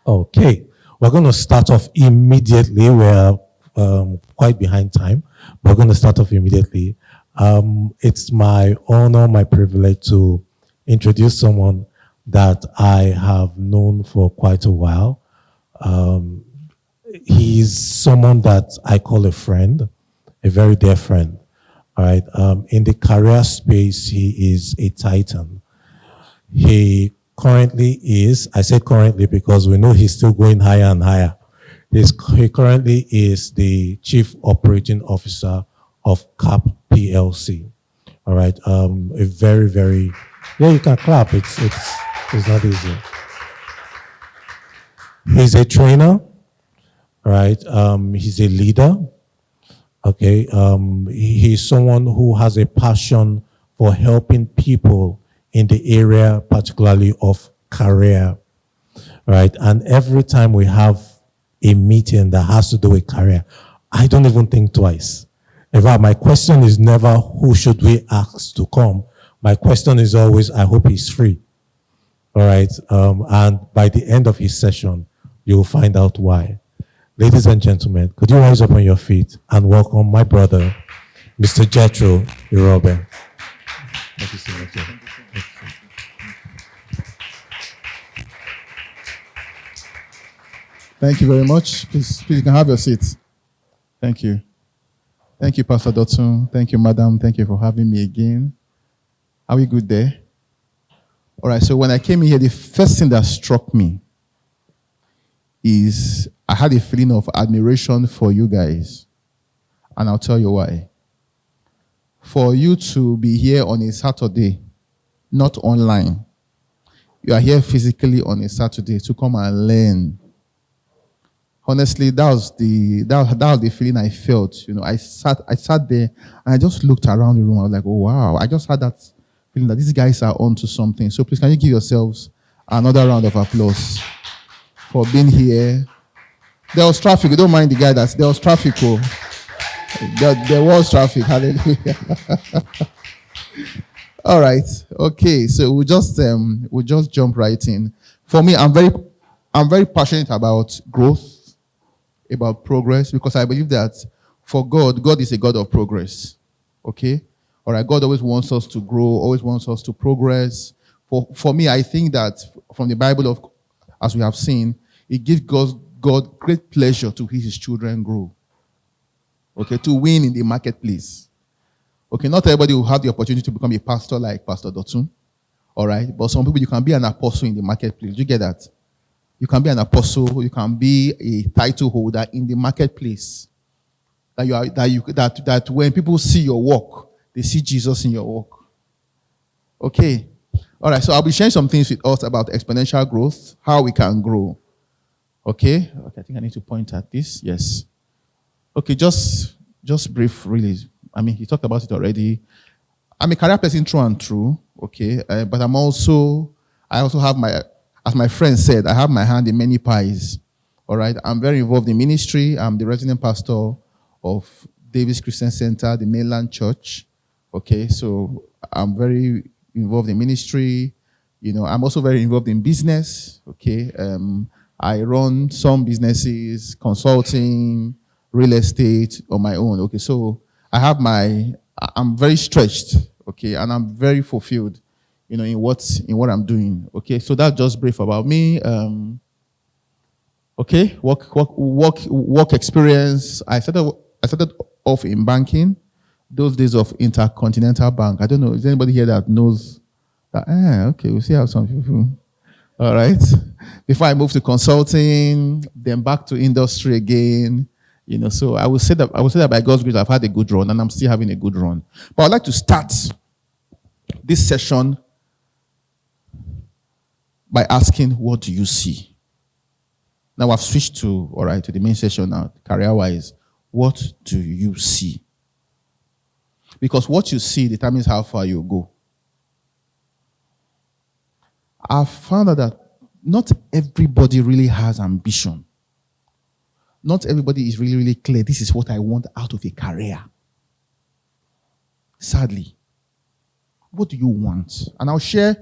Okay, we're going to start off immediately. We're quite behind time. We're going to start off immediately. It's my honor, my privilege to introduce someone that I have known for quite a while. Um, he's someone that I call a friend, a very dear friend. All right. In the career space, he is a titan. He currently is, I say currently because we know he's still going higher and higher. He currently is the Chief Operating Officer of CAP PLC. All right. A very, very, yeah, you can clap. It's not easy. He's a trainer, right? He's a leader. Okay. He's someone who has a passion for helping people in the area, particularly of career, right? And every time we have a meeting that has to do with career, I don't even think twice. In fact, my question is never who should we ask to come. My question is always, I hope he's free. All right. And by the end of his session, you'll find out why. Ladies and gentlemen, could you rise up on your feet and welcome my brother, Mr. Jethro Ituobe. Thank you so much. Thank you very much. Please, you can have your seat. Thank you. Thank you, Pastor Dotun. Thank you, Madam. Thank you for having me again. Are we good there? All right, so when I came in here, the first thing that struck me is I had a feeling of admiration for you guys. And I'll tell you why. For you to be here on a Saturday, not online, you are here physically on a Saturday to come and learn. Honestly, that was the feeling I felt. You know, I sat there and I just looked around the room. I was like, oh wow, I just had that feeling that these guys are onto something. So please, can you give yourselves another round of applause for being here? There was traffic. Don't mind the guy there was traffic. Oh. There was traffic. Hallelujah. All right. Okay. So we'll just jump right in. For me, I'm very passionate about growth, about progress, because I believe that for God is a God of progress. Okay? All right. God always wants us to grow, always wants us to progress. For me, I think that from the Bible, as we have seen, it gives God great pleasure to hear his children grow. Okay, to win in the marketplace. Okay, not everybody will have the opportunity to become a pastor like Pastor Dotun. All right, but some people, you can be an apostle in the marketplace. You get that? You can be an apostle. You can be a title holder in the marketplace. That when people see your work, they see Jesus in your work. Okay. All right, so I'll be sharing some things with us about exponential growth, how we can grow. Okay, I think I need to point at this. Yes. Okay, just brief, really. I mean, he talked about it already. I'm a career person through and through, okay? But I also have as my friend said, I have my hand in many pies, all right? I'm very involved in ministry. I'm the resident pastor of Davis Christian Center, the mainland church, okay? So I'm very involved in ministry. You know, I'm also very involved in business, okay? I run some businesses, consulting, real estate on my own. Okay, so I'm very stretched, okay, and I'm very fulfilled, you know, in what I'm doing. Okay, so that's just brief about me. Okay, work experience. I started off in banking, those days of Intercontinental Bank. I don't know, is there anybody here that knows that? Okay, we'll see how some people. All right. Before I moved to consulting, then back to industry again. You know, so I would say that by God's grace, I've had a good run, and I'm still having a good run. But I'd like to start this session by asking, what do you see? Now I've switched to the main session now, career-wise. What do you see? Because what you see determines how far you go. I've found out that not everybody really has ambition. Not everybody is really, really clear. This is what I want out of a career. Sadly. What do you want? And I'll share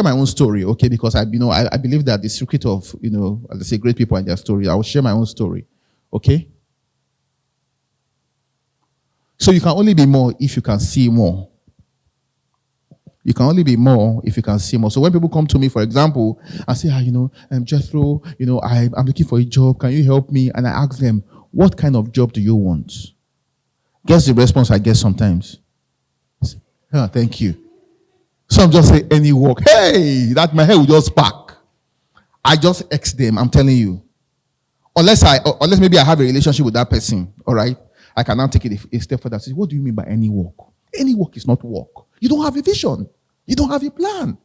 my own story, okay? Because I believe that the secret of, as I say, great people and their story, I will share my own story, okay? So you can only be more if you can see more. You can only be more if you can see more. So when people come to me, for example, and say, Jethro, I'm looking for a job. Can you help me? And I ask them, what kind of job do you want? Guess the response I get sometimes. Oh, thank you. Some just say any work. Hey, that my head will just spark. I just X them, I'm telling you. Unless maybe I have a relationship with that person, all right? I can now take it a step further. Say, what do you mean by any work? Any work is not work. You don't have a vision. You don't have a plan.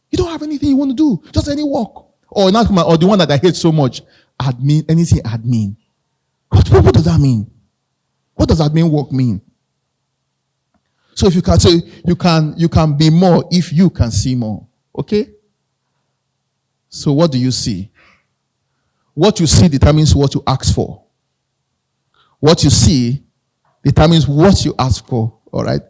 You don't have anything you want to do. Just any work. Or the one that I hate so much, admin, anything admin. What does that mean? What does admin work mean? So if you can say you can be more if you can see more. Okay? So what do you see? What you see determines what you ask for. What you see determines what you ask for. All right?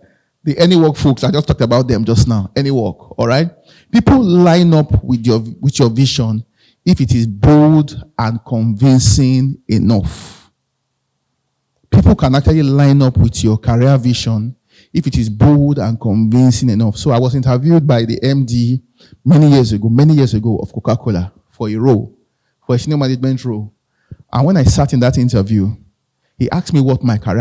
The any work folks, I just talked about them just now. Any work. All right? People line up with your vision if it is bold and convincing enough. People can actually line up with your career vision if it is bold and convincing enough. So I was interviewed by the MD many years ago of Coca-Cola for a senior management role. And when I sat in that interview, he asked me what my career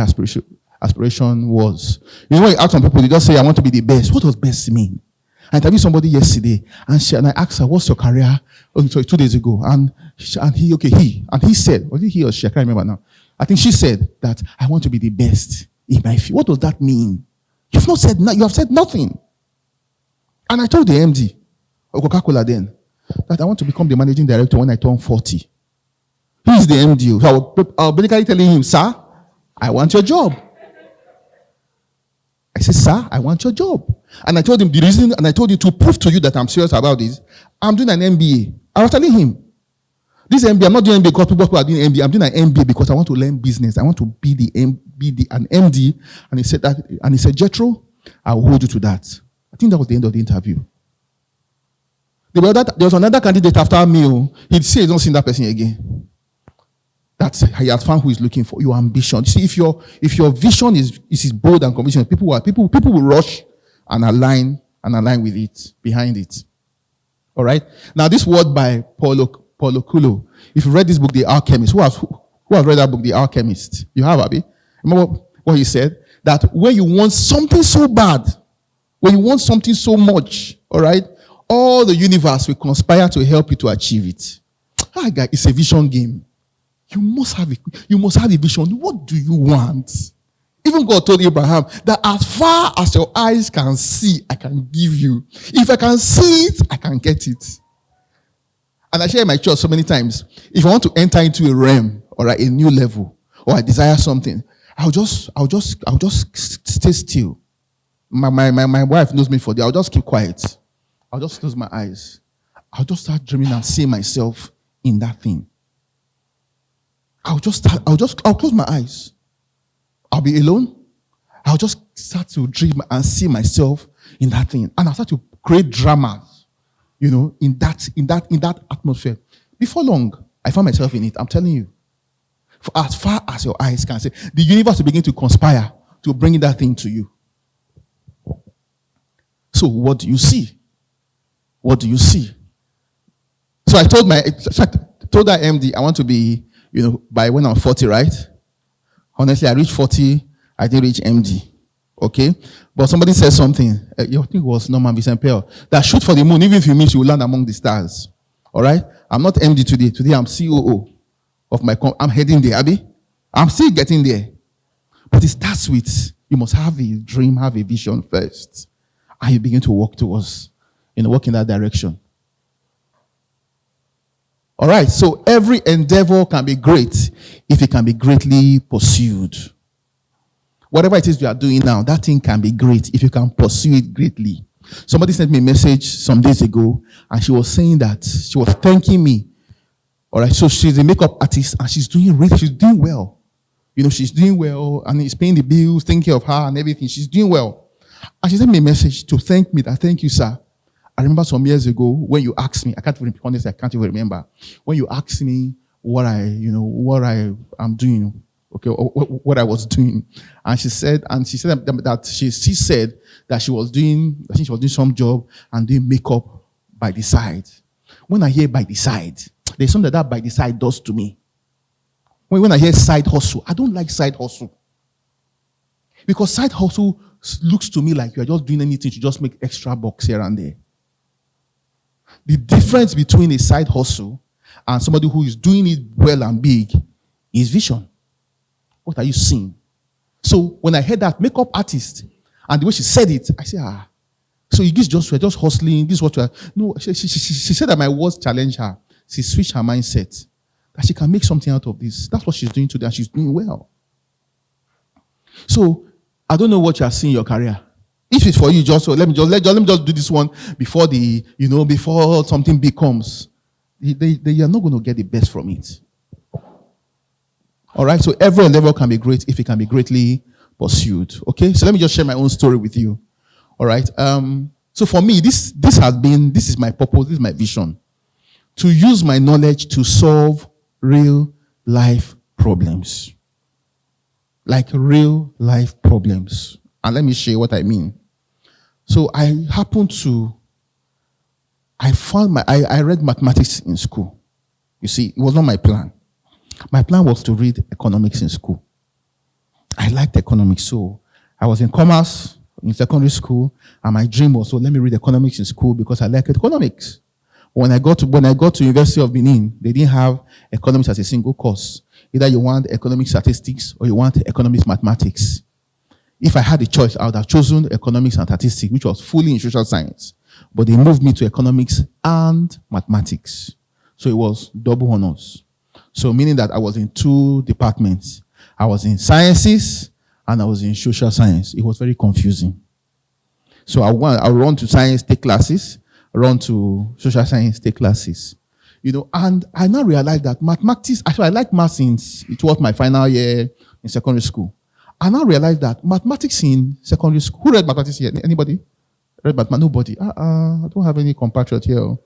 aspiration was. You know, when you ask some people, they just say, I want to be the best. What does best mean? I interviewed somebody yesterday, and I asked her, what's your career? Oh, sorry, 2 days ago. And he said, was it he or she? I can't remember now. I think she said that I want to be the best in my field. What does that mean? You have said nothing. And I told the MD of Coca-Cola then that I want to become the managing director when I turn 40. He is the MD. So I was basically telling him, sir, I want your job. I said, sir, I want your job. And I told him the reason, and I told you to prove to you that I'm serious about this, I'm doing an MBA. I was telling him, this MBA, I'm not doing MBA because people are doing MBA. I'm doing an MBA because I want to learn business. I want to be an MD. And he said, Jethro, I will hold you to that. I think that was the end of the interview. There was another candidate after me. He'd say he don't see that person again. That he has found who is looking for your ambition. You see, if your vision is bold and convincing, people will rush and align with it, behind it. All right. Now, this word by Paulo Coelho. If you read this book, The Alchemist, who has read that book, The Alchemist? You have, Abi? Remember what he said? That when you want something so bad, when you want something so much, all right, all the universe will conspire to help you to achieve it. Guys, it's a vision game. You must have a vision. What do you want? Even God told Abraham that as far as your eyes can see, I can give you. If I can see it, I can get it. And I share in my church so many times, if I want to enter into a realm or a new level, or I desire something, I'll just stay still. My wife knows me for that. I'll just keep quiet. I'll just close my eyes. I'll just start dreaming and seeing myself in that thing. I'll close my eyes. I'll be alone. I'll just start to dream and see myself in that thing. And I'll start to create dramas, in that atmosphere. Before long, I found myself in it. I'm telling you. For as far as your eyes can see, the universe will begin to conspire to bring that thing to you. So what do you see? What do you see? So I told that MD I want to be, by when I'm 40, right? Honestly, I reached 40, I didn't reach MD. Okay? But somebody said something, I think it was Norman Vincent Peale, that shoot for the moon, even if you miss, you will land among the stars. Alright? I'm not MD today. Today I'm COO of my company. I'm heading there, Abby. I'm still getting there. But it starts with, you must have a dream, have a vision first. And you begin to walk towards, walk in that direction. All right, so every endeavor can be great if it can be greatly pursued. Whatever it is you are doing now, that thing can be great if you can pursue it greatly. Somebody sent me a message some days ago, and she was saying that she was thanking me. All right, so she's a makeup artist, and she's doing well. She's doing well, and he's paying the bills, taking care of her and everything. She's doing well. And she sent me a message to thank me. That thank you, sir. I remember some years ago when you asked me, I can't even, honestly, I can't even remember. When you asked me what I am doing, okay, or what I was doing. And she said that she said that she was doing, I think she was doing some job and doing makeup by the side. When I hear by the side, there's something that by the side does to me. When I hear side hustle, I don't like side hustle. Because side hustle looks to me like you are just doing anything to just make extra bucks here and there. The difference between a side hustle and somebody who is doing it well and big is vision. What are you seeing? So when I heard that makeup artist and the way she said it, I said, so you guys we're just hustling. This is what you are. No, she said that my words challenged her. She switched her mindset. That she can make something out of this. That's what she's doing today, and she's doing well. So I don't know what you are seeing in your career. If it's for you, let me just do this one before before something big comes. They are not going to get the best from it. All right. So every level can be great if it can be greatly pursued. Okay. So let me just share my own story with you. All right. So for me, this is my purpose. This is my vision, to use my knowledge to solve real life problems. Like real life problems. And let me share what I mean. So I read mathematics in school. You see, it was not my plan. My plan was to read economics in school. I liked economics, so I was in commerce in secondary school, and my dream was, so let me read economics in school because I like economics. When I got to University of Benin, they didn't have economics as a single course. Either you want economic statistics or you want economics mathematics. If I had a choice, I would have chosen economics and statistics, which was fully in social science. But they moved me to economics and mathematics. So it was double honors. So meaning that I was in two departments. I was in sciences and I was in social science. It was very confusing. So I run to science, take classes, run to social science, take classes. And I now realized that mathematics, actually I like maths since it was my final year in secondary school. I now realized that mathematics in secondary school, who read mathematics here? Anybody? Read mathematics? Nobody. I don't have any compatriot here.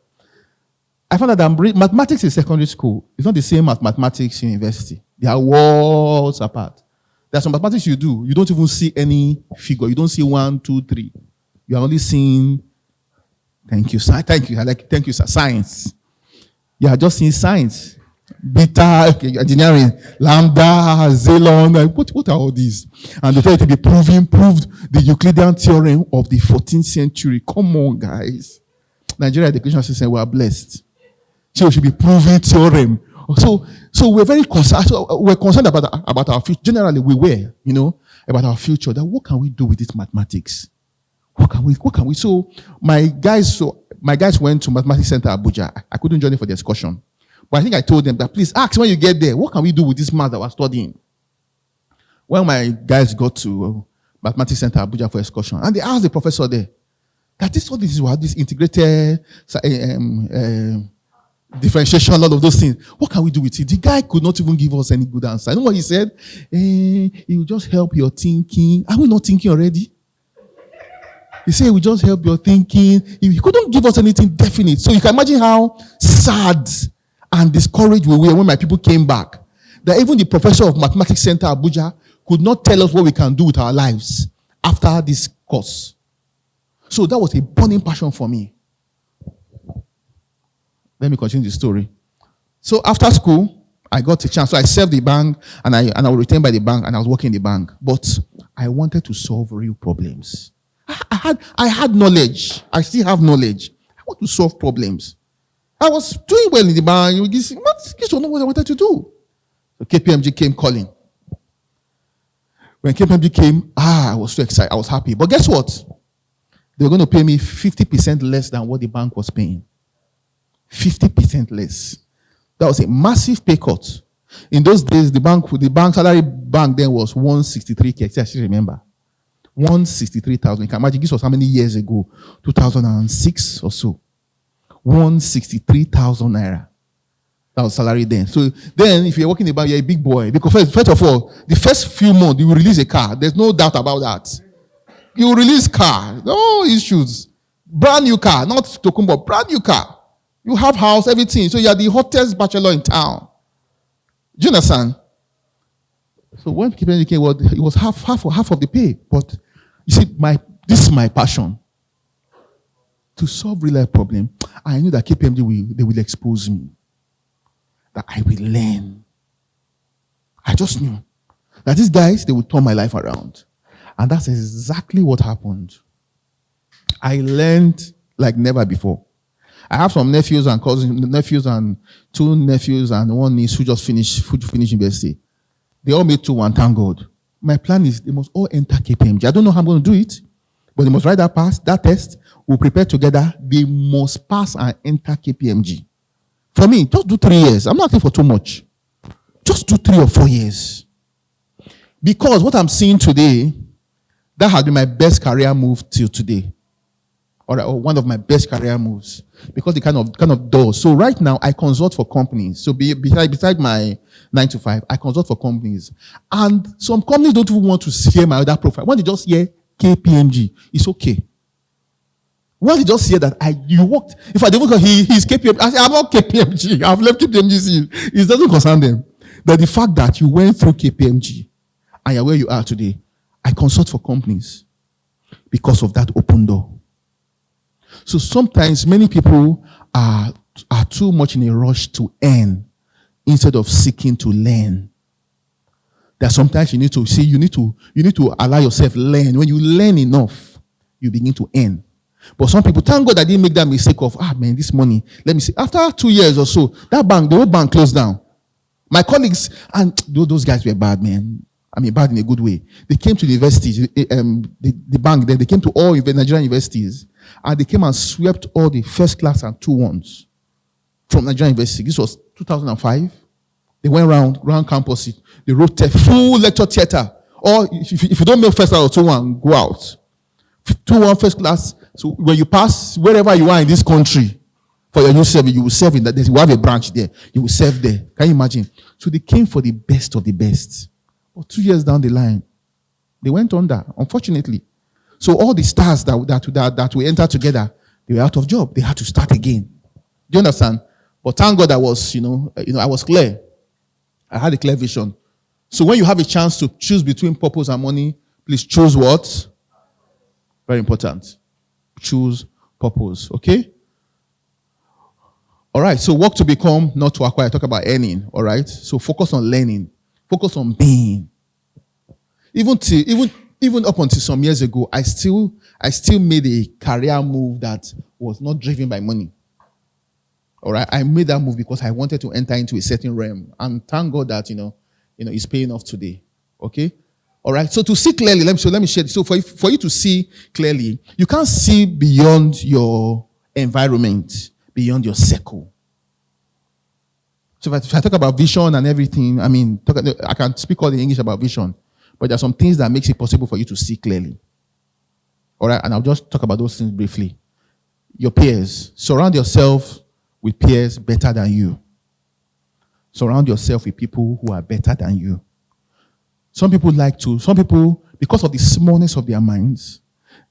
I found that mathematics in secondary school is not the same as mathematics in university. They are worlds apart. There are some mathematics you do, you don't even see any figure. You don't see 1, 2, 3. You are only seeing, thank you, sir, science. You are just seeing science. Beta, engineering, lambda, xylon, what are all these? And they tell you to be proved the Euclidean theorem of the 14th century. Come on, guys. Nigeria education system, we are blessed. So we should be proving theorem. So we're very concerned. So we're concerned about our future. Generally, we were, about our future. That what can we do with this mathematics? What can we? So my guys went to Mathematics Center Abuja. I couldn't join them for the excursion. But I think I told them that please ask when you get there, what can we do with this math that we're studying? When my guys got to Mathematics Center Abuja for excursion, and they asked the professor there, that this integrated differentiation, all of those things. What can we do with it? The guy could not even give us any good answer. You know what he said? It will just help your thinking. Are we not thinking already? He said, we just help your thinking. He couldn't give us anything definite. So you can imagine how sad and discouraged we were when my people came back. That even the professor of Mathematics Center Abuja could not tell us what we can do with our lives after this course. So that was a burning passion for me. Let me continue the story. So after school, I got a chance. So I served the bank and I was retained by the bank and I was working in the bank. But I wanted to solve real problems. I had knowledge. I still have knowledge. I want to solve problems. I was doing well in the bank. This was not what I wanted to do. So KPMG came calling. When KPMG came, I was so excited. I was happy. But guess what? They were going to pay me 50% less than what the bank was paying. 50% less. That was a massive pay cut. In those days, the bank salary bank then was 163K. I still remember. 163,000. You can imagine this was how many years ago? 2006 or so. 163,000 naira. That was salary then. So then, if you're working in the bank, you're a big boy. Because first of all, the first few months, you will release a car. There's no doubt about that. You release car, no issues. Brand new car, not Tokumbo, brand new car. You have house, everything. So you are the hottest bachelor in town. Do you understand? So when KPMG came, it was half of the pay. But you see, this is my passion. To solve real life problem, I knew that KPMG will expose me. That I will learn. I just knew that these guys, they would turn my life around. And that's exactly what happened. I learned like never before. I have some nephews and two nephews and one niece who just finished university. They all made 2-1, thank God. My plan is they must all enter KPMG. I don't know how I'm going to do it, but they must write that test. We'll prepare together. They must pass and enter KPMG. For me, just do 3 years. I'm not asking for too much. Just do 3 or 4 years. Because what I'm seeing today, that has been my best career move till today. Or one of my best career moves. Because it kind of does. So right now, I consult for companies. So beside my 9 to 5, I consult for companies. And some companies don't even want to hear my other profile. When they just hear KPMG, it's okay. When they just hear that you worked, if I didn't he's KPMG, I say, I'm not KPMG. I've left KPMG. It doesn't concern them. But the fact that you went through KPMG and you're where you are today, I consult for companies because of that open door. So sometimes many people are too much in a rush to earn instead of seeking to learn. That sometimes you need to allow yourself learn. When you learn enough, you begin to earn. But some people, thank God I didn't make that mistake of, this money. Let me see. After 2 years or so, the whole bank closed down. My colleagues, and those guys were bad, man. I mean, bad in a good way. They came to the universities, the bank, they came to all Nigerian universities, and they came and swept all the first class and 2-1s from Nigerian university. This was 2005. They went around campus. They wrote a full lecture theater. Or if you don't make first class or 2-1, go out. 2-1 first class. So when you pass, wherever you are in this country, for your youth service, you will serve in that. You have a branch there. You will serve there. Can you imagine? So they came for the best of the best. But 2 years down the line, they went under, unfortunately. So all the stars that we entered together, they were out of job. They had to start again. Do you understand? But thank God I was, I was clear. I had a clear vision. So when you have a chance to choose between purpose and money, please choose what? Very important. Choose purpose. Okay? All right. So work to become, not to acquire. I talk about earning. All right? So focus on learning. Focus on being. Even up until some years ago, I still made a career move that was not driven by money. All right? I made that move because I wanted to enter into a certain realm. And thank God that, it's paying off today. Okay? All right? So to see clearly, let me share this. So for you to see clearly, you can't see beyond your environment, beyond your circle. So if I talk about vision and everything, I can speak all the English about vision, but there are some things that makes it possible for you to see clearly. All right? And I'll just talk about those things briefly. Your peers. Surround yourself with peers better than you. Surround yourself with people who are better than you. Some people, because of the smallness of their minds,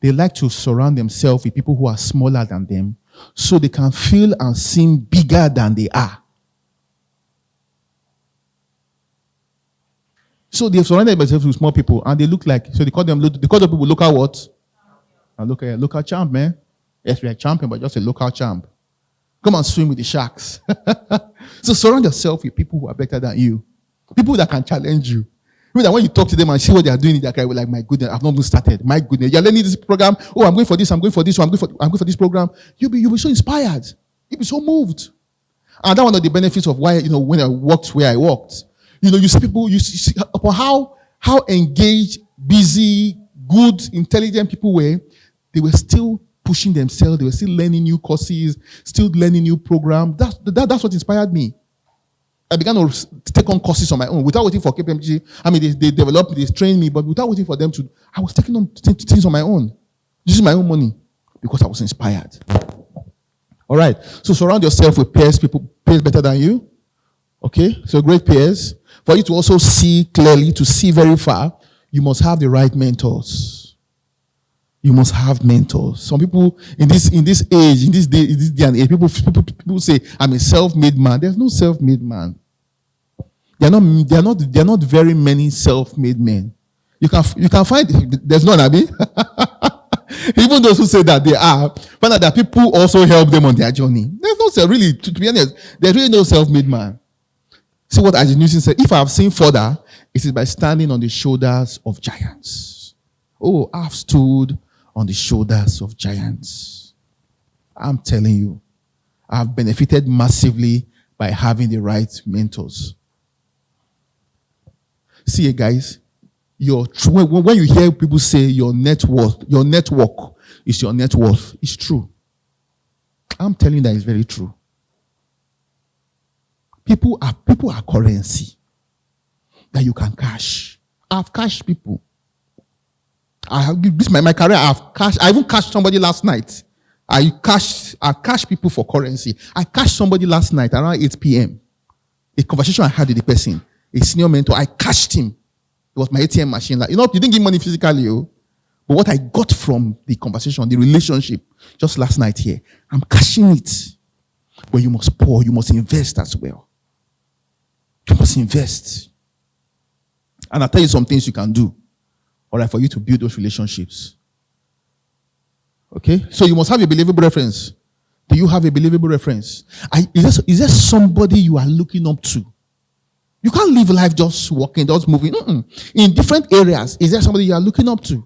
they like to surround themselves with people who are smaller than them so they can feel and seem bigger than they are. So they've surrounded themselves with small people and they look like, so they call the people local what? Local champ, man. Yes, we are champion, but just a local champ. Come and swim with the sharks. So surround yourself with people who are better than you. People that can challenge you. That when you talk to them and see what they are doing, they're like, my goodness, I've not even started. My goodness, you're learning this program. Oh, I'm going for this, I'm going for this, I'm going for this program. You'll be so inspired. You'll be so moved. And that's one of the benefits of why, when I worked where I worked. You see people, you see upon how engaged, busy, good, intelligent people were, they were still pushing themselves, they were still learning new courses, still learning new programs. That's what inspired me. I began to take on courses on my own without waiting for KPMG. They developed, they trained me, but without waiting for them to, I was taking on things on my own, using my own money because I was inspired. All right. So surround yourself with peers better than you. Okay. So great peers. For you to also see clearly, to see very far, you must have the right mentors. You must have mentors. Some people in this age, in this day and age, people say, I'm a self-made man. There's no self-made man. There are not very many self-made men. You can find, there's none, Abi. Even those who say that they are, find out that people also help them on their journey. There's no really, to be honest, there's really no self-made man. See what Isaac Newton said, if I have seen further, it is by standing on the shoulders of giants. Oh, I've stood on the shoulders of giants. I'm telling you, I've benefited massively by having the right mentors. See, guys, when you hear people say your network is your net worth, it's true. I'm telling you that it's very true. People are currency that you can cash. I've cashed people. This is my career. I even cashed somebody last night. I cashed people for currency. I cashed somebody last night around 8 p.m. A conversation I had with the person, a senior mentor, I cashed him. It was my ATM machine. Like, you didn't give money physically, but what I got from the conversation, the relationship, just last night here, I'm cashing it. But you must pour, you must invest as well. You must invest. And I'll tell you some things you can do, all right, for you to build those relationships. Okay? So you must have a believable reference. Do you have a believable reference? Is there somebody you are looking up to? You can't live life just walking, just moving. In different areas, is there somebody you are looking up to?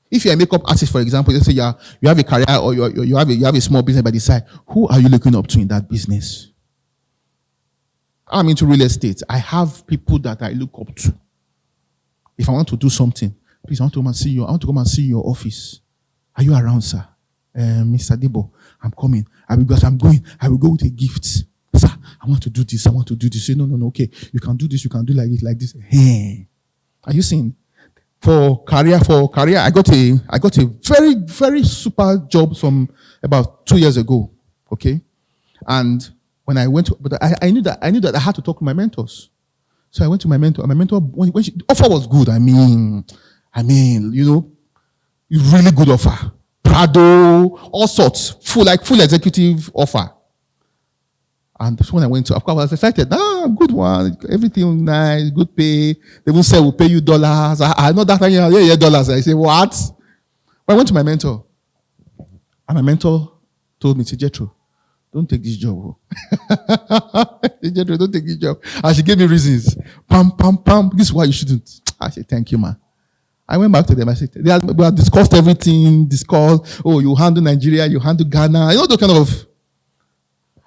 If you're a makeup artist, for example, let's say you have a career or you have a small business by the side, who are you looking up to in that business? I'm into real estate. I have people that I look up to. If I want to do something, please, I want to come and see you. I want to come and see your office. Are you around, sir? Mr. Debo, I'm coming. I will go with a gift. Sir, I want to do this. I want to do this. Say, no. Okay, you can do this. You can do like this. Hey, are you seeing? For career, I got a very, very super job from about 2 years ago. Okay, and when I went, but I knew that I had to talk to my mentors. So I went to my mentor. And my mentor, when the offer was good. I mean, really good offer. Prado, all sorts, full executive offer. And when I went to, of course, I was excited. Good one. Everything nice, good pay. They even say we'll pay you dollars. I know that yeah, dollars. I say, what? But I went to my mentor. And my mentor told me, Jethro, don't take this job. Jethro, don't take this job. And she gave me reasons. Pam. This is why you shouldn't. I said, thank you, man. I went back to them. I said, we have discussed everything. You handle Nigeria, you handle Ghana. Those kind of.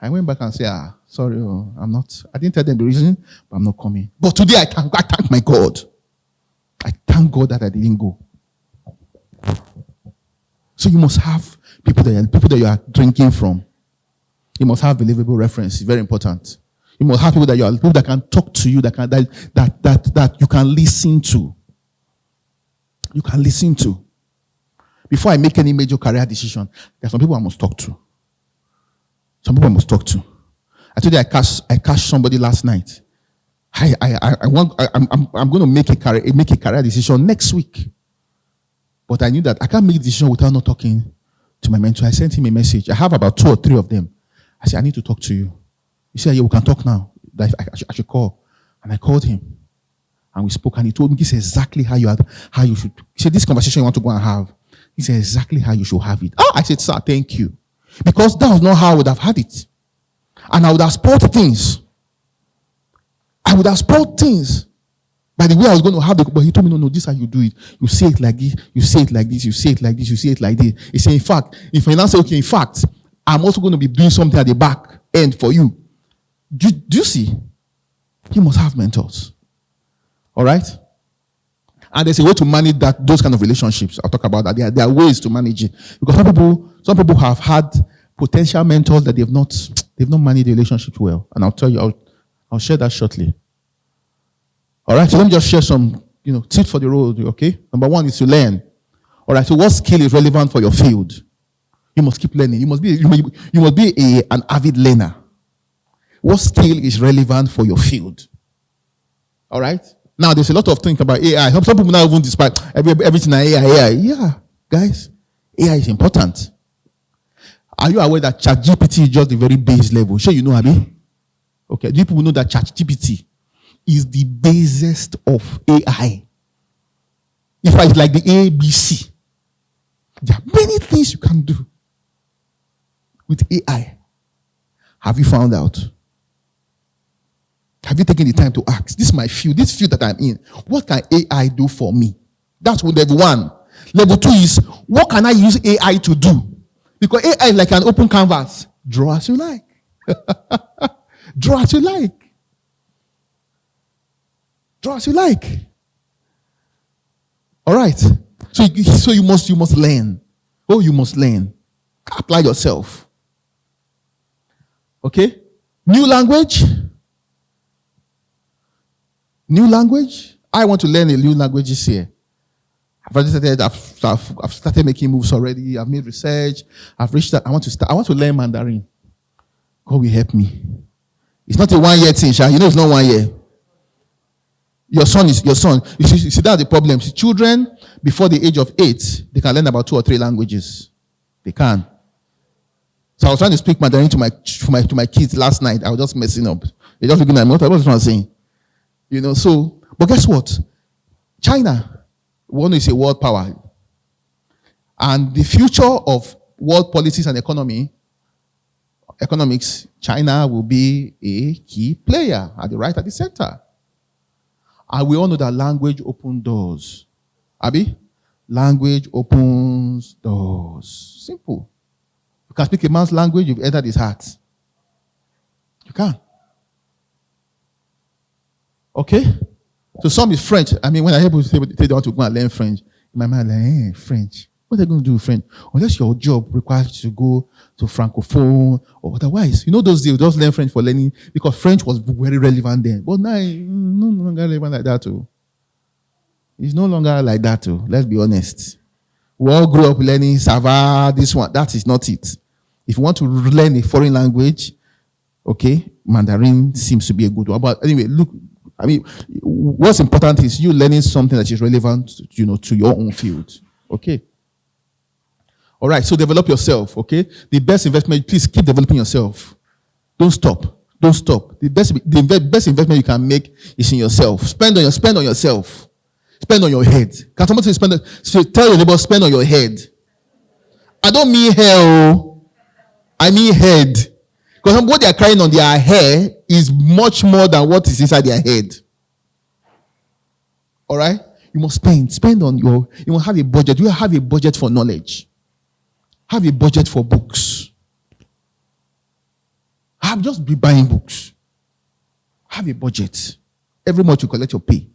I went back and said, sorry, I'm not. I didn't tell them the reason, but I'm not coming. But today I thank my God. I thank God that I didn't go. So you must have people that you are drinking from. You must have believable reference. It's very important. You must have people that can talk to you, that you can listen to. You can listen to. Before I make any major career decision, there are some people I must talk to. Some people I must talk to. I told you I cashed somebody last night. I'm going to make a career decision next week. But I knew that I can't make a decision without not talking to my mentor. I sent him a message. I have about 2 or 3 of them. I said, I need to talk to you. He said, yeah, we can talk now. I should call. And I called him. And we spoke. And he told me, this is exactly how you should. He said, this conversation you want to go and have. He said, exactly how you should have it. I said, sir, thank you. Because that was not how I would have had it. And I would have spoiled things. By the way I was going to have it. But he told me, no, this is how you do it. You say it like this, you say it like this, you say it like this, you say it like this. He said, in fact, if I now say, okay, in fact, I'm also going to be doing something at the back end for you. Do you see? You must have mentors. All right? And there's a way to manage those kind of relationships. I'll talk about that. There are ways to manage it. Because some people have had potential mentors that they've not managed the relationship well. And I'll tell you, I'll share that shortly. All right, so let me just share some, tips for the road, okay? Number 1 is to learn. All right, so what skill is relevant for your field? You must keep learning. You must be an avid learner. What skill is relevant for your field? All right? Now, there's a lot of things about AI. Some people now even despite everything AI. Yeah, guys, AI is important. Are you aware that ChatGPT is just the very base level? Sure, you know, Abby? Okay, do people know that ChatGPT is the basest of AI? In fact, it's like the ABC. There are many things you can do with AI. Have you found out? Have you taken the time to ask? This is my field, this field that I'm in. What can AI do for me? That's what level 1. Level 2 is, what can I use AI to do? Because AI is like an open canvas. Draw as you like. Draw as you like. Draw as you like. All right. So you must learn. Oh, you must learn. Apply yourself. Okay? New language. New language. I want to learn a new language this year. I've started making moves already. I've made research. I've reached that. I want to learn Mandarin. God will help me. It's not a 1-year thing, Sha. You know it's not 1 year. Your son. You see that's the problem. See, children before the age of 8, they can learn about 2 or 3 languages. They can. So I was trying to speak Mandarin to my kids last night. I was just messing up. They just looking at me. What was I saying? You know. So, but guess what? China, we want to say world power, and the future of world politics and economics, China will be a key player at the center. And we all know that language opens doors. Abi? Language opens doors. Simple. You can speak a man's language, you've entered his heart. You can. Okay? So some is French. I mean, when I hear people say they want to go and learn French, in my mind, like, French. What are they going to do with French? Unless your job requires you to go to Francophone or otherwise. You know those days, just learn French for learning because French was very relevant then. But now, it's no longer relevant like that too. It's no longer like that too. Let's be honest. We all grew up learning Sava, this one. That is not it. If you want to learn a foreign language, okay, Mandarin seems to be a good one. But anyway, look, I mean, what's important is you learning something that is relevant, to your own field. Okay. All right, so develop yourself, okay? The best investment, please keep developing yourself. Don't stop. The best investment you can make is in yourself. Spend on yourself. Spend on your head. Can somebody say tell your neighbor, spend on your head. I don't mean hair, I mean head. Because what they are carrying on their hair is much more than what is inside their head. All right? You must spend on you must have a budget. You have a budget for knowledge. Have a budget for books. Just be buying books. Have a budget. Every month you collect your pay.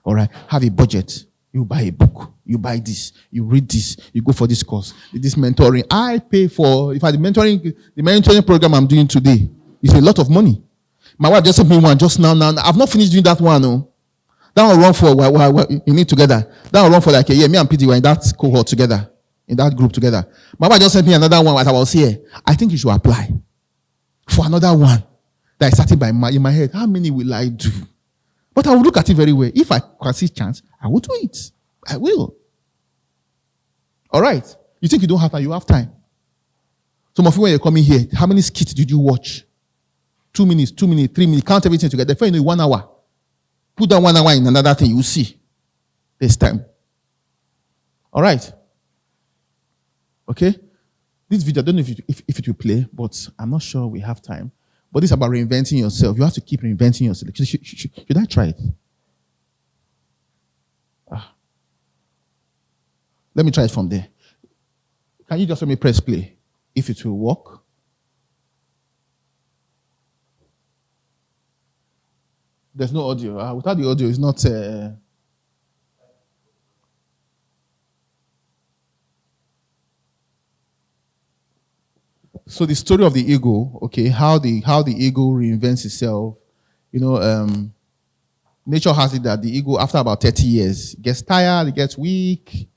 All right? Have a budget. You buy a book. You buy this. You read this. You go for this course. This mentoring. I pay for, the mentoring program I'm doing today is a lot of money. My wife just sent me one just now. I've not finished doing that one. No. That will run for, you need together. That will run for like a year. Me and PD were in that cohort together. In that group together. My wife just sent me another one as I was here. I think you should apply for another one that is starting in my head. How many will I do? But I will look at it very well. If I can see chance, I will do it. I will. All right. You think you don't have time? You have time. Some of you, when you're coming here, how many skits did you watch? 2 minutes, 3 minutes. Count everything together. Before you know, 1 hour. Put that 1 hour in another thing. You will see. There's time. All right. Okay? This video, I don't know if it will play, but I'm not sure we have time. But this is about reinventing yourself. You have to keep reinventing yourself. Should I try it? Let me try it from there. Can you just let me press play? If it will work. There's no audio. Without the audio, it's not... So the story of the ego, okay, how the ego reinvents itself. Nature has it that the ego, after about 30 years, gets tired, it gets weak,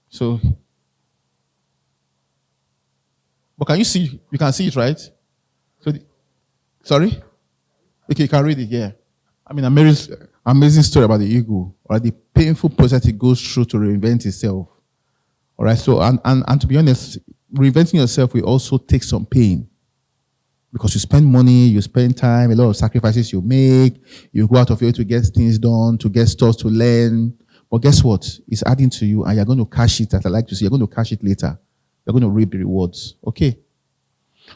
So, but can you see? You can see it, right? So, sorry? Okay, you can read it. Yeah. I mean, Amazing story about the ego, or the painful process it goes through to reinvent itself. All right. So, and to be honest, reinventing yourself will also take some pain. Because you spend money, you spend time, a lot of sacrifices you make, you go out of your way to get things done, to get stuff to learn. But guess what? It's adding to you, and you're going to cash it, as I like to say, you're going to cash it later. You're going to reap the rewards. Okay?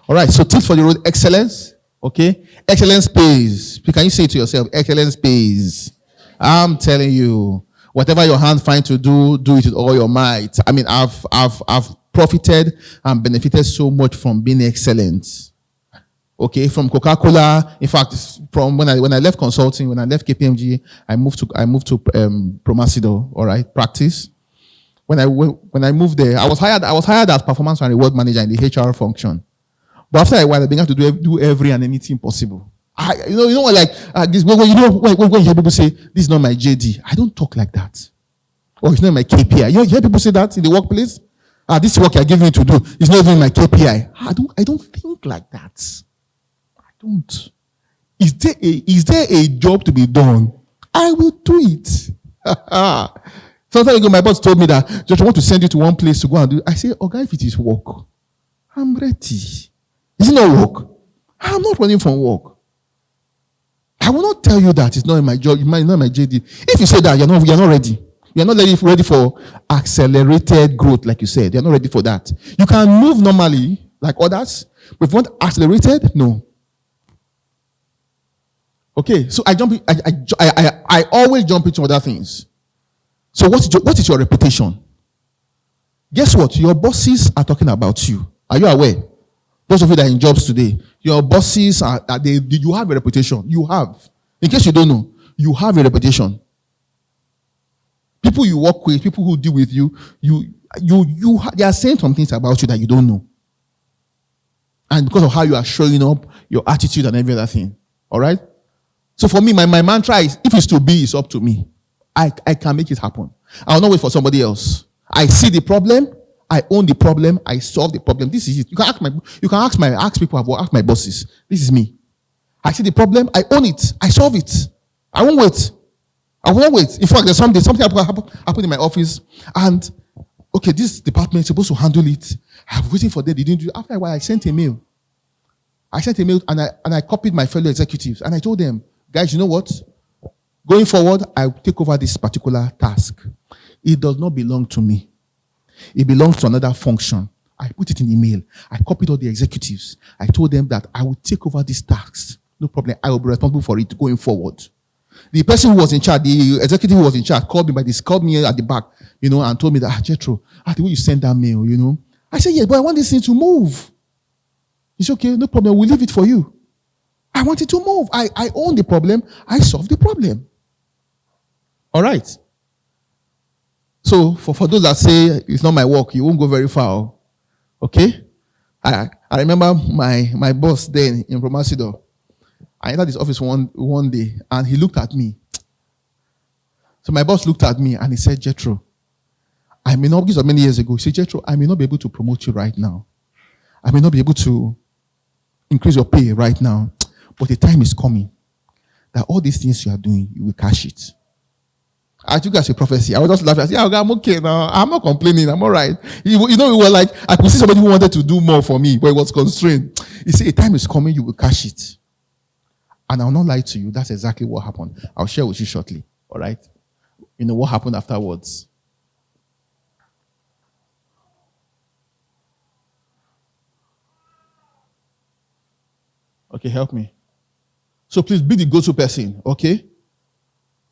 All right, so tips for the road: excellence. Okay? Excellence pays. Can you say it to yourself? Excellence pays. I'm telling you, whatever your hand finds to do, do it with all your might. I mean, I've profited and benefited so much from being excellent. Okay, from Coca-Cola. In fact, from when I left consulting, when I left KPMG, I moved to Promasido. All right, practice. When I moved there, I was hired as performance and reward manager in the HR function. But after a while, I began to do every and anything possible. You know, like this. When you hear people say this is not my JD, I don't talk like that. Or it's not my KPI. You hear people say that in the workplace. This work you're giving me to do is not even my KPI. I don't think like that. Don't. Is there a job to be done? I will do it. Sometime ago, my boss told me that just want to send you to one place to go and do it. I say, okay, if it is work, I'm ready. Is it not work? I'm not running from work. I will not tell you that it's not in my job, it's not in my JD. If you say that, you're not ready. You're not ready for accelerated growth, like you said. You're not ready for that. You can move normally, like others, but if you want accelerated, no. Okay, so I always jump into other things. So what is your reputation? Guess what? Your bosses are talking about you. Are you aware? Those of you that are in jobs today, your bosses you have a reputation. You have. In case you don't know, you have a reputation. People you work with, people who deal with you, they are saying some things about you that you don't know. And because of how you are showing up, your attitude and every other thing. All right? So for me, my mantra is, if it's to be, it's up to me. I can make it happen. I'll not wait for somebody else. I see the problem. I own the problem. I solve the problem. This is it. You can ask people, ask my bosses. This is me. I see the problem. I own it. I solve it. I won't wait. I won't wait. In fact, there's something happened in my office, and okay, this department is supposed to handle it. I'm waiting for them. They didn't do it. After a while, I sent a mail. And I copied my fellow executives, and I told them, guys, you know what? Going forward, I'll take over this particular task. It does not belong to me. It belongs to another function. I put it in email. I copied all the executives. I told them that I will take over this task. No problem. I will be responsible for it going forward. The person who was in charge, the executive who was in charge, called me at the back, and told me that, Jethro, the way you send that mail, I said, yes, but I want this thing to move. It's okay, no problem. We'll leave it for you. I want it to move. I own the problem. I solve the problem. All right. So for those that say it's not my work, you won't go very far. Okay? I remember my boss then in Promasido. I entered his office one day and he looked at me. So my boss looked at me and he said, Jethro, I may not, this was many years ago. He said, Jethro, I may not be able to promote you right now. I may not be able to increase your pay right now. But the time is coming that all these things you are doing, you will cash it. I took it as a prophecy. I was just laughing. I said, I'm okay now. I'm not complaining. I'm all right. We were like, I could see somebody who wanted to do more for me, but it was constrained. He said, a time is coming, you will cash it. And I'll not lie to you. That's exactly what happened. I'll share with you shortly. All right? What happened afterwards. Okay, help me. So please be the go-to person, okay?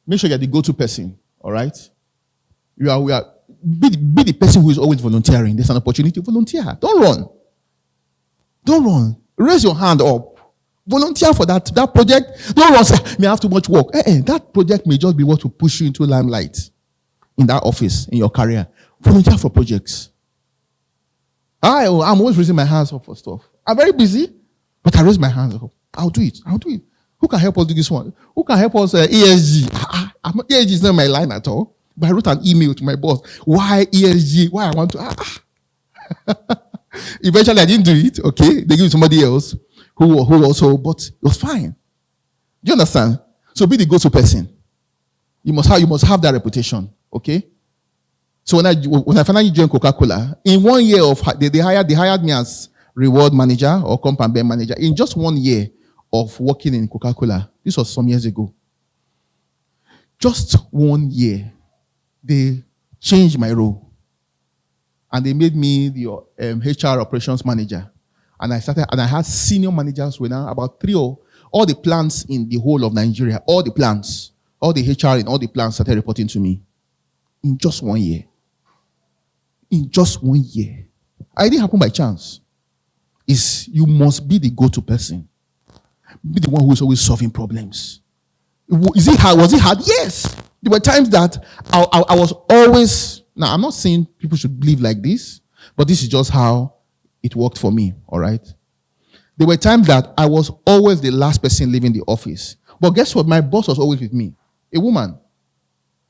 Make sure you're the go-to person, all right? Be the person who is always volunteering. There's an opportunity to volunteer. Don't run. Don't run. Raise your hand up. Volunteer for that project. Don't run, say, may I have too much work. That project may just be what will push you into limelight in that office, in your career. Volunteer for projects. I'm always raising my hands up for stuff. I'm very busy, but I raise my hands up. I'll do it. Who can help us do this one? Who can help us ESG? ESG is not my line at all. But I wrote an email to my boss. Why ESG? Why I want to? Eventually, I didn't do it. Okay, they give it to somebody else who also, but it was fine. Do you understand? So be the go-to person. You must have that reputation. Okay. So when I finally joined Coca-Cola, in 1 year of they hired me as reward manager or compound bear manager. In just 1 year of working in Coca-Cola, this was some years ago. Just 1 year, they changed my role. And they made me the HR operations manager. And I had senior managers who were now about all the plants in the whole of Nigeria, all the plants, all the HR in all the plants started reporting to me. In just 1 year. In just 1 year. It didn't happen by chance. You must be the go-to person. Be the one who is always solving problems. Is it hard? Was it hard? Yes. There were times that I was always... Now, I'm not saying people should live like this, but this is just how it worked for me, all right? There were times that I was always the last person leaving the office. But guess what? My boss was always with me. A woman.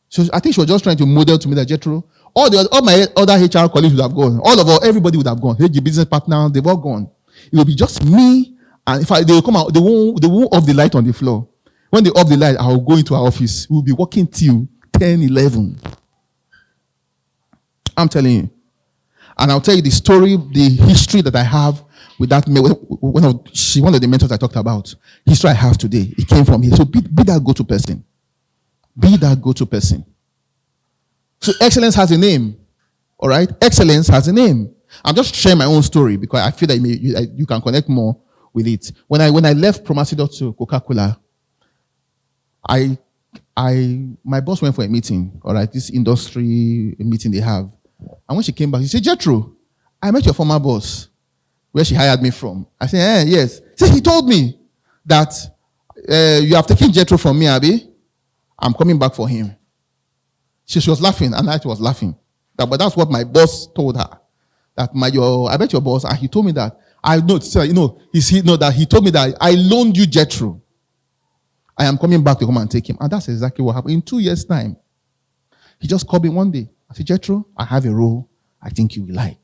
So I think she was just trying to model to me that Jethro, all my other HR colleagues would have gone. Everybody would have gone. Hey, business partner, they've all gone. It will be just me, and they will come out, they won't off the light on the floor. When they off the light, I will go into our office. We'll be working till 10, 11. I'm telling you. And I'll tell you the story, the history that I have with that, one of the mentors I talked about. History I have today. It came from here. So be that go-to person. Be that go-to person. So excellence has a name. All right? Excellence has a name. I'm just sharing my own story because I feel that you can connect more with it. When I left Promasidor to Coca-Cola, my boss went for a meeting, all right, this industry meeting they have. And when she came back, she said, Jethro, I met your former boss, where she hired me from. I said, yes. She said, he told me that you have taken Jethro from me, Abby. I'm coming back for him. She was laughing, and I was laughing. But that's what my boss told her. That I met your boss, and he told me that. I know, so, that he told me that I loaned you Jethro. I am coming back to come and take him. And that's exactly what happened. In 2 years' time, he just called me one day. I said, Jethro, I have a role I think you will like.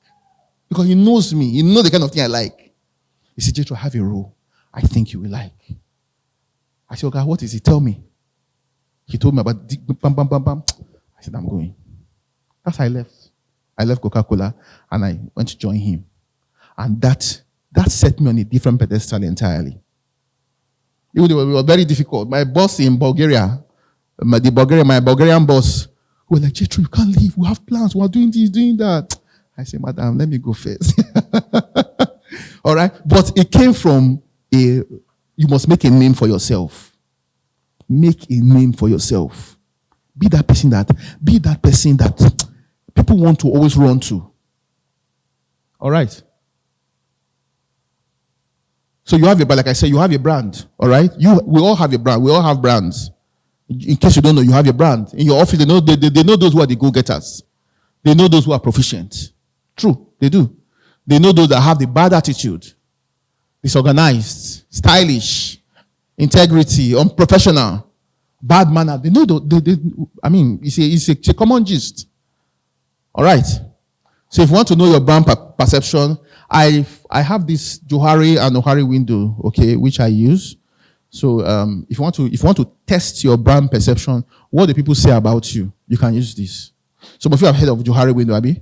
Because he knows me. He knows the kind of thing I like. He said, Jethro, I have a role I think you will like. I said, okay, what is it? Tell me. He told me about bam, bam, bam, bam. I said, I'm going. That's how I left. I left Coca-Cola and I went to join him. And that set me on a different pedestal entirely. It was very difficult. My boss in Bulgaria, my Bulgarian boss, who was like, Jethro, you can't leave. We have plans. We're doing this, doing that. I said, madam, let me go first. All right? But it came from you must make a name for yourself. Make a name for yourself. Be that person that people want to always run to. All right? So you have like I said, you have a brand. All right? We all have a brand. We all have brands. In case you don't know, you have a brand. In your office, they know those who are the go-getters. They know those who are proficient. True, they do. They know those that have the bad attitude, disorganized, stylish, integrity, unprofessional, bad manner. They know it's a common gist. All right. So if you want to know your brand perception, I have this Johari and Ohari window, okay, which I use. So if you want to test your brand perception, what do people say about you? You can use this. So if you have heard of Johari window, Abi?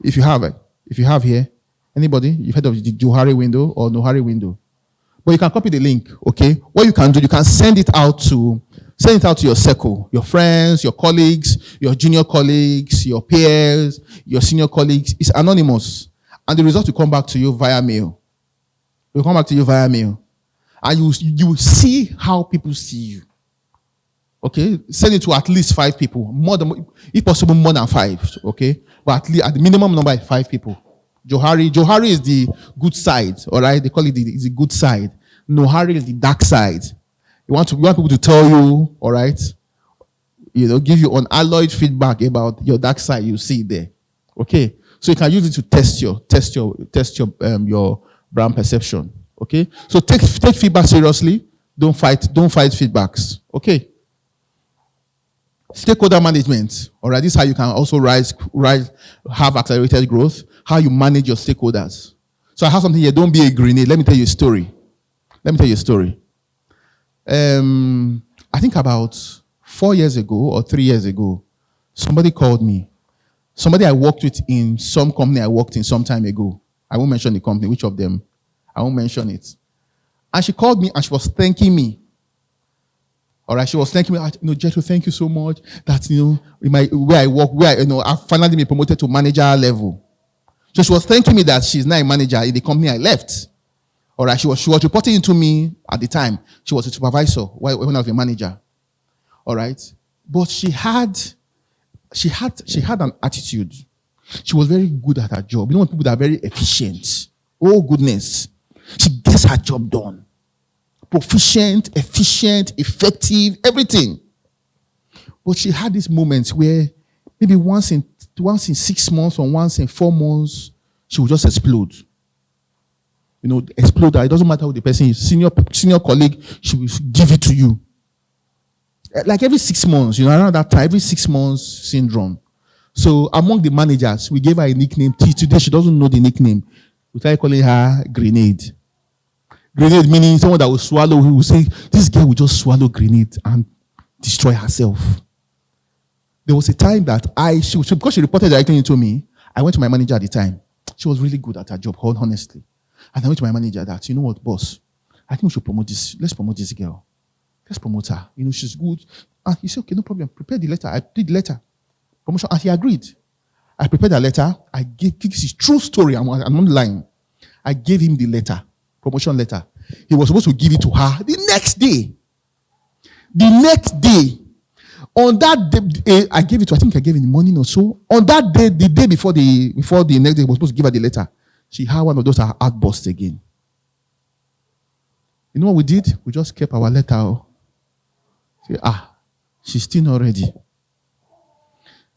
If you have here, anybody, you've heard of the Johari window or Nohari window? But you can copy the link, okay? What you can do, you can send it out to your circle, your friends, your colleagues, your junior colleagues, your peers, your senior colleagues. It's anonymous. And the result will come back to you via mail. It will come back to you via mail. And you will see how people see you. Okay? Send it to at least 5 people. If possible, more than 5. Okay? But at the minimum number is 5 people. Johari is the good side. All right? They call it the good side. Nohari is the dark side. You want people to tell you, all right? Give you unalloyed feedback about your dark side. You see it there. Okay? So you can use it to test your brand perception. Okay? So take feedback seriously. Don't fight feedbacks. Okay? Stakeholder management. All right, this is how you can also have accelerated growth. How you manage your stakeholders. So I have something here. Don't be a grenade. Let me tell you a story. I think about 4 years ago or 3 years ago, somebody called me. Somebody I worked with in some company I worked in some time ago. I won't mention the company, which of them. I won't mention it. And she called me and she was thanking me. All right, she was thanking me. Jethro, thank you so much. That in where I work, I finally been promoted to manager level. So she was thanking me that she's now a manager in the company I left. All right, she was reporting into me at the time. She was a supervisor when I was a manager. All right, but she had an attitude. She was very good at her job. You know, people that are very efficient. Oh goodness, she gets her job done. Proficient, efficient, effective, everything. But she had these moments where maybe once in 6 months or once in 4 months, she would just explode. Explode. It doesn't matter who the person is. Senior colleague, she will give it to you. Like every 6 months, around that time, every 6 months syndrome. So among the managers, we gave her a nickname. Today she doesn't know the nickname. We try calling her Grenade. Grenade meaning someone that will swallow, who will say, this girl will just swallow grenade and destroy herself. There was a time that because she reported directly into me, I went to my manager at the time. She was really good at her job, honestly. And I went to my manager that, you know what, boss? I think we should promote this. Let's promote this girl. Let's promote her. She's good. And he said, okay, no problem. Prepare the letter. I did the letter. Promotion. And he agreed. I prepared a letter. I gave, this is true story. I'm not lying. I gave him the letter. Promotion letter. He was supposed to give it to her the next day. On that day, I think I gave it in the morning or so. On that day, the day before the next day, I was supposed to give her the letter. She had one of those outbursts again. You know what we did? We just kept our letter. Say, she's still not ready.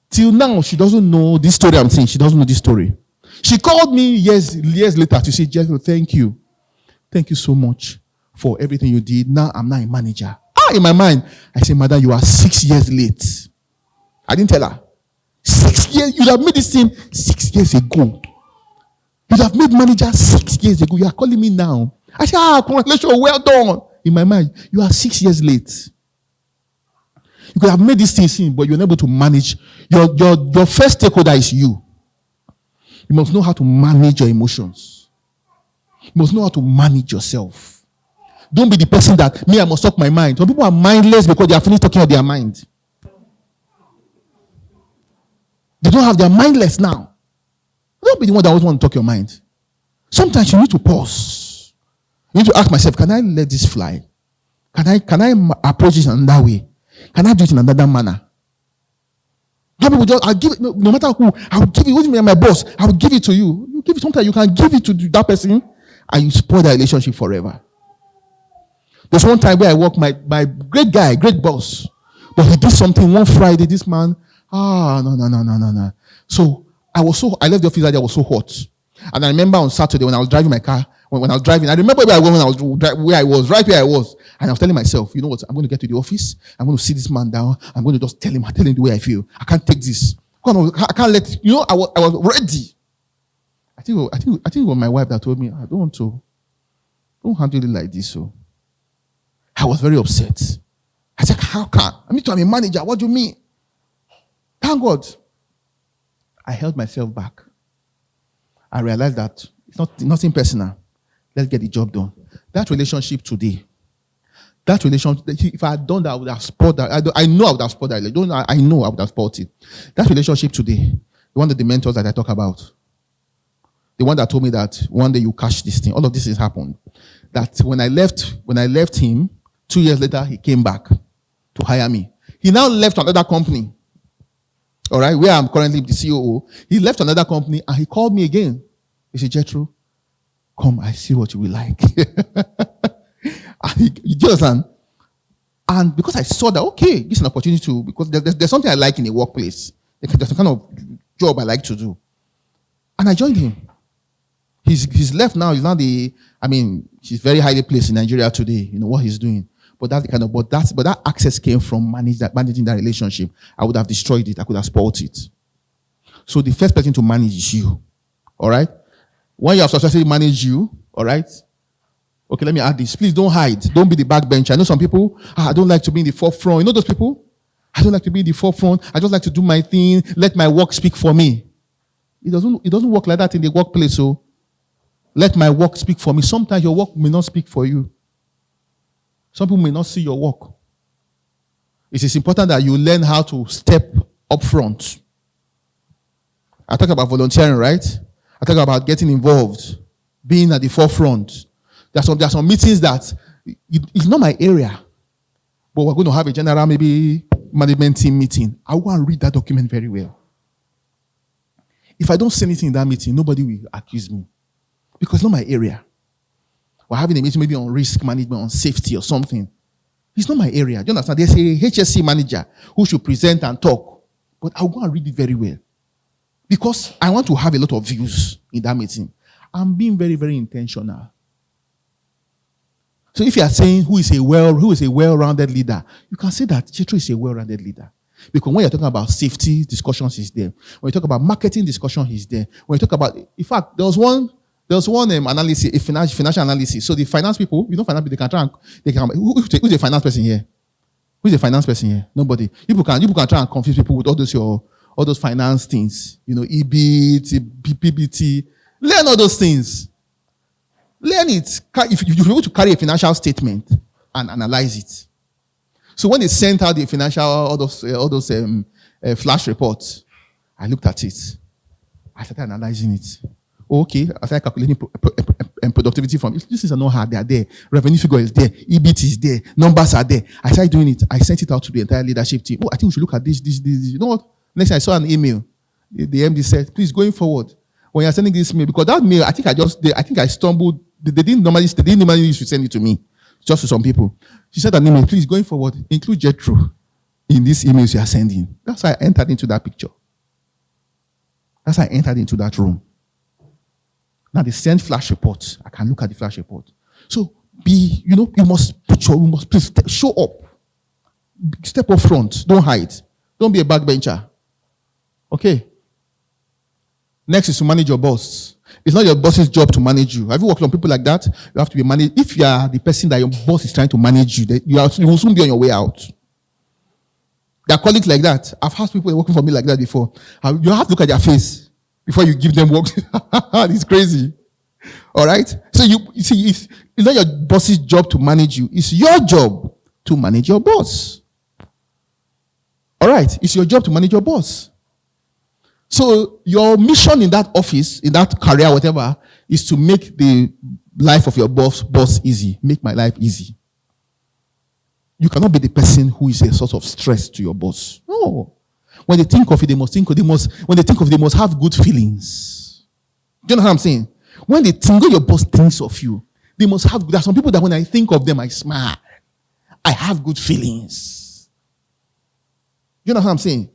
Till now, she doesn't know this story I'm saying. She doesn't know this story. She called me years later to say, Jethro, thank you. Thank you so much for everything you did. Now I'm not a manager. In my mind, I say, Madam, you are 6 years late. I didn't tell her. 6 years? You have made this thing 6 years ago. You have made manager 6 years ago. You are calling me now. I say, congratulations, well done. In my mind, you are 6 years late. You could have made this thing, but you're not able to manage. Your first stakeholder is you. You must know how to manage your emotions. You must know how to manage yourself. Don't be the person that, I must talk my mind. Some people are mindless because they are finished talking of their mind. They don't have their mindless now. Don't be the one that always want to talk your mind. Sometimes you need to pause. You need to ask myself, can I let this fly? Can I approach it in another way? Can I do it in another manner? How people I'll give it, no matter who, I'll give it, with my boss, I'll give it to you. You give it sometimes, you can give it to that person and you spoil the relationship forever. There's one time where I worked my great guy, great boss, but he did something one Friday. This man, no. So I left the office that day. I was so hot, and I remember on Saturday when I was driving my car, when I was driving, I remember where I was right where I was, and I was telling myself, you know what? I'm going to get to the office. I'm going to sit this man down. I'm going to just tell him the way I feel. I can't take this. I can't let I was ready. I think it was my wife that told me, I don't handle it like this. So I was very upset. I said, how can? I'm a manager. What do you mean? Thank God. I held myself back. I realized that it's nothing personal. Let's get the job done. That relationship today, if I had done that, I would have spoiled that. I know I would have spoiled that. I know I would have spoiled it. That relationship today, the one of the mentors that I talk about, the one that told me that one day you catch this thing. All of this has happened. That when I left him, 2 years later, he came back to hire me. He now left another company. All right, where I'm currently the COO. He left another company and he called me again. He said, Jethro, come, I see what you will like. You understand? And because I saw that, okay, this is an opportunity to, because there's something I like in a workplace. There's a kind of job I like to do. And I joined him. He's left now. He's very highly placed in Nigeria today. You know what he's doing. But that access came from managing that relationship. I would have destroyed it. I could have spoiled it. So the first person to manage is you. All right? When you have successfully managed you, all right? Okay, let me add this. Please don't hide. Don't be the backbencher. I know some people, I don't like to be in the forefront. You know those people? I don't like to be in the forefront. I just like to do my thing. Let my work speak for me. It doesn't work like that in the workplace. So let my work speak for me. Sometimes your work may not speak for you. Some people may not see your work. It is important that you learn how to step up front. I talk about volunteering, right? I talk about getting involved, being at the forefront. There are some meetings that it's not my area, but we're going to have a general, maybe management team meeting. I want to read that document very well. If I don't say anything in that meeting, nobody will accuse me because it's not my area. We're having a meeting maybe on risk management, on safety or something. It's not my area. Do you understand? There's a HSC manager who should present and talk, but I want to read it very well because I want to have a lot of views in that meeting. I'm being very, very intentional. So if you are saying who is a well-rounded leader, you can say that Jethro is a well-rounded leader. Because when you're talking about safety discussions, he's there. When you talk about marketing discussion, he's there. When you talk about, in fact, there was one analysis, a financial analysis. So the finance people, finance people, who's the finance person here? Who's the finance person here? Nobody. You can try and confuse people with all those finance things. EBIT, PBT. Learn all those things. Learn it. If you're able to carry a financial statement and analyze it. So when they sent out the financial, all those flash reports, I looked at it. I started analyzing it. Okay, I started calculating productivity from it. These things are not hard. They are there. Revenue figure is there. EBIT is there. Numbers are there. I started doing it. I sent it out to the entire leadership team. I think we should look at this. You know what? Next time I saw an email. The MD said, please, going forward, when you're sending this mail, because that mail, I think I stumbled. They didn't normally used to send it to me, just to some people. She said an email, please, going forward, include Jethro in these emails you are sending. That's why I entered into that picture. That's why I entered into that room. Now they send flash reports. I can look at the flash report. So you must please show up. Step up front. Don't hide. Don't be a backbencher. Okay. Next is to manage your boss. It's not your boss's job to manage you. Have you worked on people like that? You have to be managed. If you are the person that your boss is trying to manage you, you will soon be on your way out. There are colleagues like that. I've had people working for me like that before. You have to look at their face before you give them work. It's crazy. All right? So you see, it's not your boss's job to manage you. It's your job to manage your boss. All right? It's your job to manage your boss. So your mission in that office, in that career, whatever, is to make the life of your boss easy. Make my life easy. You cannot be the person who is a source of stress to your boss. No. When they think of it, they must have good feelings. Do you know what I'm saying? When your boss thinks of you, they must have. There are some people that when I think of them, I smile. I have good feelings. Do you know what I'm saying?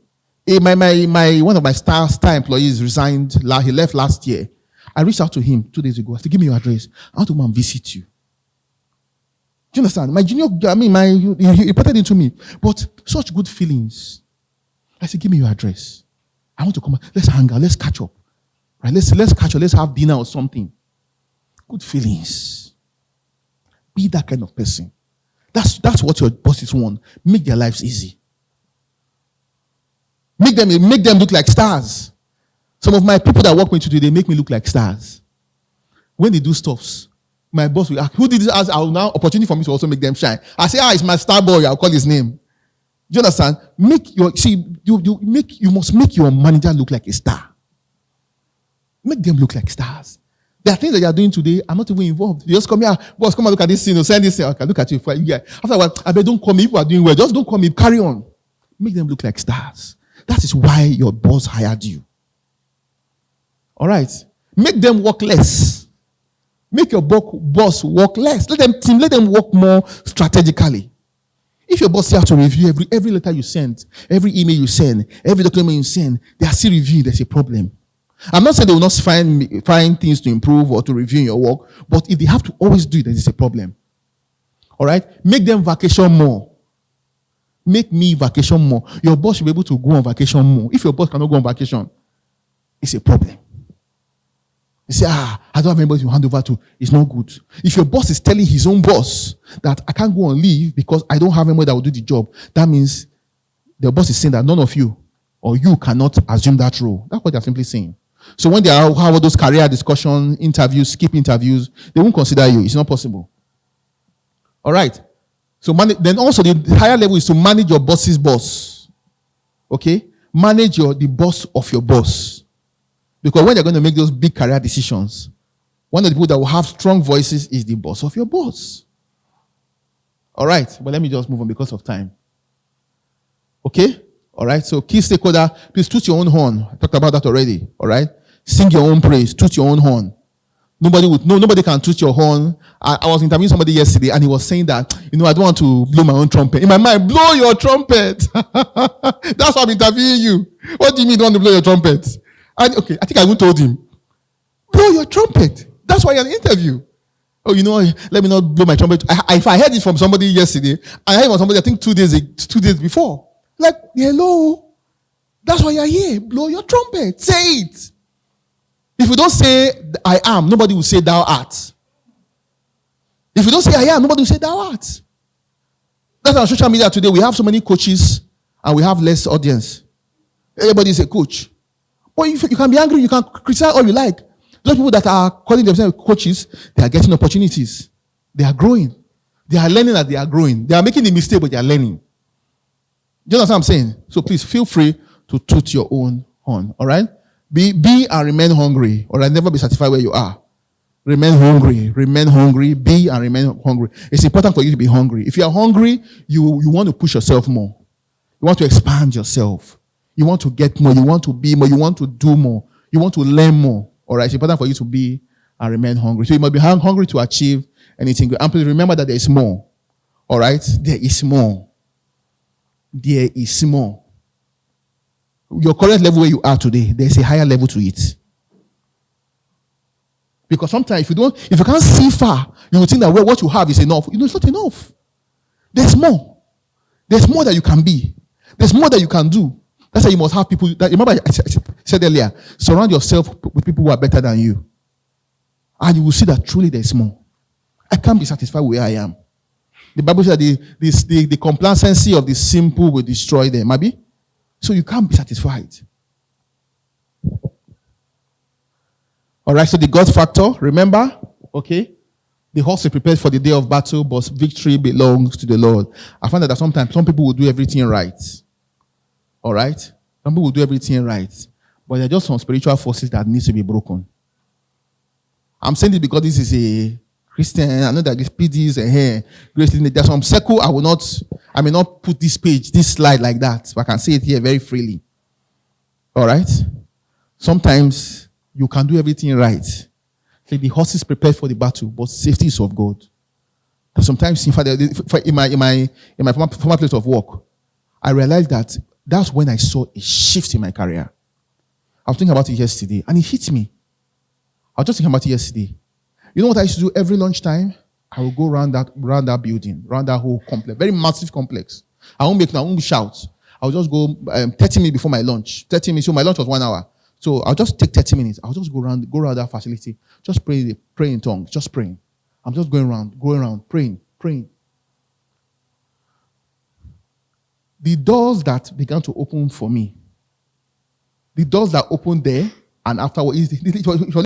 One of my star employees resigned. He left last year. I reached out to him 2 days ago. I said, give me your address. I want to come and visit you. Do you understand? He reported into me. But such good feelings. I said, give me your address. I want to come. Let's hang out. Let's catch up. Right? Let's catch up. Let's have dinner or something. Good feelings. Be that kind of person. That's what your bosses want. Make their lives easy. Make them look like stars. Some of my people that work with me today, they make me look like stars. When they do stuffs, my boss will ask, who did this? I'll now opportunity for me to also make them shine. I say, it's my star boy. I'll call his name. Do you understand? You must make your manager look like a star. Make them look like stars. There are things that you are doing today. I'm not even involved. You just come here, boss, come and look at this scene. Send this thing. Okay, look at you. After a while, I bet don't call me. People are doing well. Just don't call me. Carry on. Make them look like stars. That is why your boss hired you. All right. Make them work less. Make your boss work less. Let them work more strategically. If your boss has to review every letter you send, every email you send, every document you send, they are still reviewing, there's a problem. I'm not saying they will not find things to improve or to review in your work, but if they have to always do it, then it's a problem. All right? Make them vacation more. Make me vacation more. Your boss should be able to go on vacation more. If your boss cannot go on vacation, it's a problem. You say, I don't have anybody to hand over to. It's not good. If your boss is telling his own boss that I can't go on leave because I don't have anybody that will do the job, that means The boss is saying that none of you or you cannot assume that role. That's what they're simply saying. So when they have all those career discussion interviews, skip interviews, they won't consider you. It's not possible. All right. So then also the higher level is to manage your boss's boss. Okay? Manage the boss of your boss. Because when they're going to make those big career decisions, one of the people that will have strong voices is the boss of your boss. All right. But let me just move on because of time. Okay? All right. So key stakeholder, please toot your own horn. I talked about that already. All right. Sing your own praise. Toot your own horn. Nobody can toot your horn. I was interviewing somebody yesterday and he was saying that, I don't want to blow my own trumpet. In my mind, blow your trumpet. That's why I'm interviewing you. What do you mean you don't want to blow your trumpet? I think I even told him, blow your trumpet. That's why you're an interview. Oh, let me not blow my trumpet. If I heard it from somebody yesterday, I heard it from somebody, I think 2 days before. Like, hello. That's why you're here. Blow your trumpet. Say it. If you don't say, I am, nobody will say thou art. If you don't say I am, nobody will say thou art. That's on social media today. We have so many coaches and we have less audience. Everybody is a coach. But you can be angry, you can criticize all you like. Those people that are calling themselves coaches, they are getting opportunities. They are growing. They are learning that they are growing. They are making the mistake, but they are learning. Do you understand what I'm saying? So please feel free to toot your own horn. All right? Be and remain hungry. Or never be satisfied where you are. Remain hungry. Remain hungry. Be and remain hungry. It's important for you to be hungry. If you are hungry, you want to push yourself more. You want to expand yourself. You want to get more. You want to be more. You want to do more. You want to learn more. All right? It's important for you to be and remain hungry. So you must be hungry to achieve anything. And please remember that there is more. All right? There is more. There is more. Your current level where you are today, there's a higher level to it. Because sometimes if you can't see far, you will think that what you have is enough. It's not enough. There's more. There's more that you can be. There's more that you can do. That's why you must have people that, remember I said earlier, surround yourself with people who are better than you. And you will see that truly there's more. I can't be satisfied where I am. The Bible says the complacency of the simple will destroy them. Maybe? So you can't be satisfied. All right, so the God factor, remember? Okay? The horse is prepared for the day of battle, but victory belongs to the Lord. I find that sometimes some people will do everything right. All right? Some people will do everything right. But there are just some spiritual forces that need to be broken. I'm saying this because this is a Christian. I know that this PDs and here, there's some circle I may not put this slide like that, but I can say it here very freely. All right? Sometimes you can do everything right. Like the horse is prepared for the battle, but safety is of God. But sometimes, in fact, in my former place of work, I realized that that's when I saw a shift in my career. I was thinking about it yesterday, and it hit me. I was just thinking about it yesterday. You know what I used to do every lunchtime? I would go around that building, around that whole complex, very massive complex. I won't shout. I'll just go 30 minutes before my lunch. 30 minutes, so my lunch was 1 hour. So I'll just take 30 minutes. I'll just go around that facility, just pray in tongues, just praying. I'm just going around, praying. The doors that began to open for me, the doors that opened there and afterwards, it was